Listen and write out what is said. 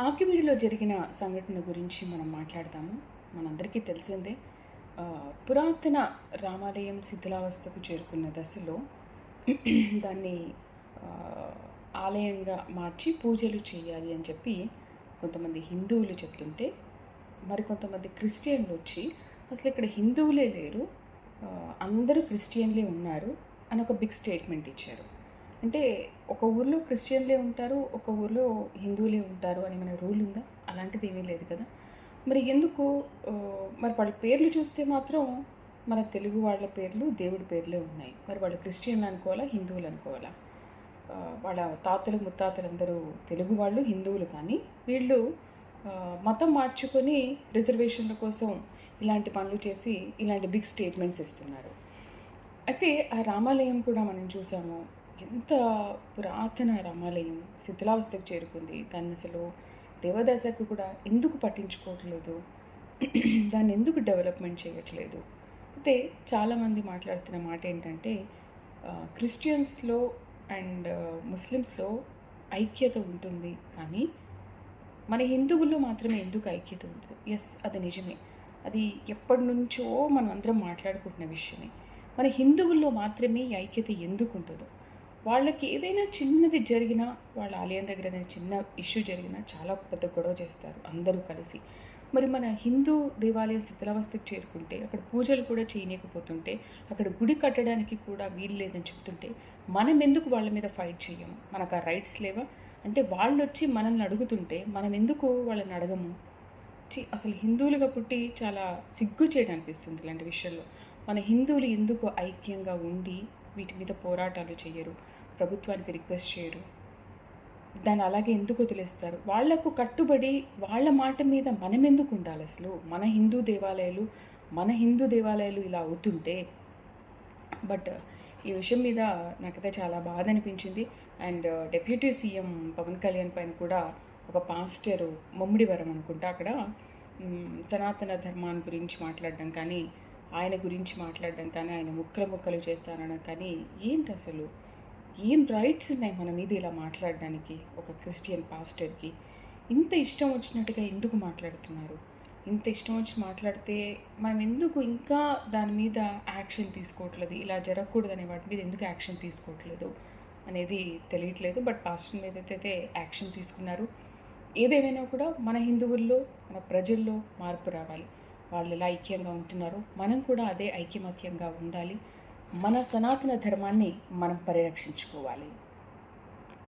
ఆకివీడులో జరిగిన సంఘటన గురించి మనం మాట్లాడదాము. మనందరికీ తెలిసిందే. పురాతన రామాలయం శిథిలావస్థకు చేరుకున్న దశలో దాన్ని ఆలయంగా మార్చి పూజలు చేయాలి అని చెప్పి కొంతమంది హిందువులు చెప్తుంటే, మరికొంతమంది క్రిస్టియన్లు వచ్చి అసలు ఇక్కడ హిందువులే లేరు, అందరూ క్రిస్టియన్లే ఉన్నారు అని ఒక బిగ్ స్టేట్మెంట్ ఇచ్చారు. అంటే ఒక ఊర్లో క్రిస్టియన్లే ఉంటారు, ఒక ఊర్లో హిందువులే ఉంటారు అని మన రూల్ ఉందా? అలాంటిది ఏమీ లేదు కదా. మరి ఎందుకు మరి వాళ్ళ పేర్లు చూస్తే మాత్రం మన తెలుగు వాళ్ళ పేర్లు దేవుడి పేర్లే ఉన్నాయి. మరి వాళ్ళు క్రిస్టియన్లు అనుకోవాలా, హిందువులు అనుకోవాలా? వాళ్ళ తాతలు ముత్తాతలు అందరూ తెలుగు వాళ్ళు, హిందువులు. కానీ వీళ్ళు మతం మార్చుకొని రిజర్వేషన్ల కోసం ఇలాంటి పనులు చేసి ఇలాంటి బిగ్ స్టేట్మెంట్స్ ఇస్తున్నారు. అయితే ఆ రామాలయం కూడా మనం చూసాము. ఎంత పురాతన రామాలయం శిథిలావస్థకు చేరుకుంది. దాన్ని అసలు దేవదాసకు కూడా ఎందుకు పట్టించుకోవట్లేదు, దాన్ని ఎందుకు డెవలప్మెంట్ చేయట్లేదు? అయితే చాలామంది మాట్లాడుతున్న మాట ఏంటంటే, క్రిస్టియన్స్లో అండ్ ముస్లిమ్స్లో ఐక్యత ఉంటుంది, కానీ మన హిందువుల్లో మాత్రమే ఎందుకు ఐక్యత ఉంటుంది? ఎస్, అది నిజమే. అది ఎప్పటి నుంచో మనం అందరం మాట్లాడుకుంటున్న విషయమే. మన హిందువుల్లో మాత్రమే ఈ ఐక్యత ఎందుకు ఉంటుందో. వాళ్ళకి ఏదైనా చిన్నది జరిగినా, వాళ్ళ ఆలయం దగ్గర ఏదైనా చిన్న ఇష్యూ జరిగినా చాలా పెద్ద గొడవ చేస్తారు అందరూ కలిసి. మరి మన హిందూ దేవాలయం శిథిలావస్థకు చేరుకుంటే, అక్కడ పూజలు కూడా చేయలేకపోతుంటే, అక్కడ గుడి కట్టడానికి కూడా వీలు లేదని చెప్తుంటే, మనం ఎందుకు వాళ్ళ మీద ఫైట్ చేయము? మనకు ఆ రైట్స్ లేవా? అంటే వాళ్ళు వచ్చి మనల్ని అడుగుతుంటే మనం ఎందుకు వాళ్ళని అడగము? అసలు హిందువులుగా పుట్టి చాలా సిగ్గు చేయడం అనిపిస్తుంది ఇలాంటి విషయంలో. మన హిందువులు ఎందుకు ఐక్యంగా ఉండి వీటి మీద పోరాటాలు చేయరు, ప్రభుత్వానికి రిక్వెస్ట్ చేయరు? దాన్ని అలాగే ఎందుకు వదిలేస్తారు? వాళ్లకు కట్టుబడి వాళ్ళ మాట మీద మనం ఎందుకు ఉండాలి? అసలు మన హిందూ దేవాలయాలు ఇలా అవుతుంటే. బట్ ఈ విషయం మీద నాకైతే చాలా బాధ అనిపించింది. And deputy CM Pawan Kalyan పైన కూడా ఒక పాస్టర్ ముమ్మిడివరం అనుకుంటా అక్కడ సనాతన ధర్మాన్ని గురించి మాట్లాడడం కానీ, ఆయన గురించి మాట్లాడడం కానీ, ఆయన ముక్కలు చేస్తానడం కానీ, ఏంటి అసలు? ఏం రైట్స్ ఉన్నాయి మన మీద ఇలా మాట్లాడడానికి? ఒక క్రిస్టియన్ పాస్టర్కి ఇంత ఇష్టం వచ్చినట్టుగా ఎందుకు మాట్లాడుతున్నారు? ఇంత ఇష్టం వచ్చి మాట్లాడితే మనం ఎందుకు ఇంకా దాని మీద యాక్షన్ తీసుకోవట్లేదు? ఇలా జరగకూడదనే వాటి మీద ఎందుకు యాక్షన్ తీసుకోవట్లేదు అనేది తెలియట్లేదు. బట్ పాస్టర్ మీద అయితే యాక్షన్ తీసుకున్నారు. ఏదేమైనా కూడా మన హిందువుల్లో, మన ప్రజల్లో మార్పు రావాలి. వాళ్ళు ఎలా ఐక్యంగా ఉంటున్నారో మనం కూడా అదే ఐకమత్యంగా ఉండాలి. మన సనాతన ధర్మాన్ని మనం పరిరక్షించుకోవాలి.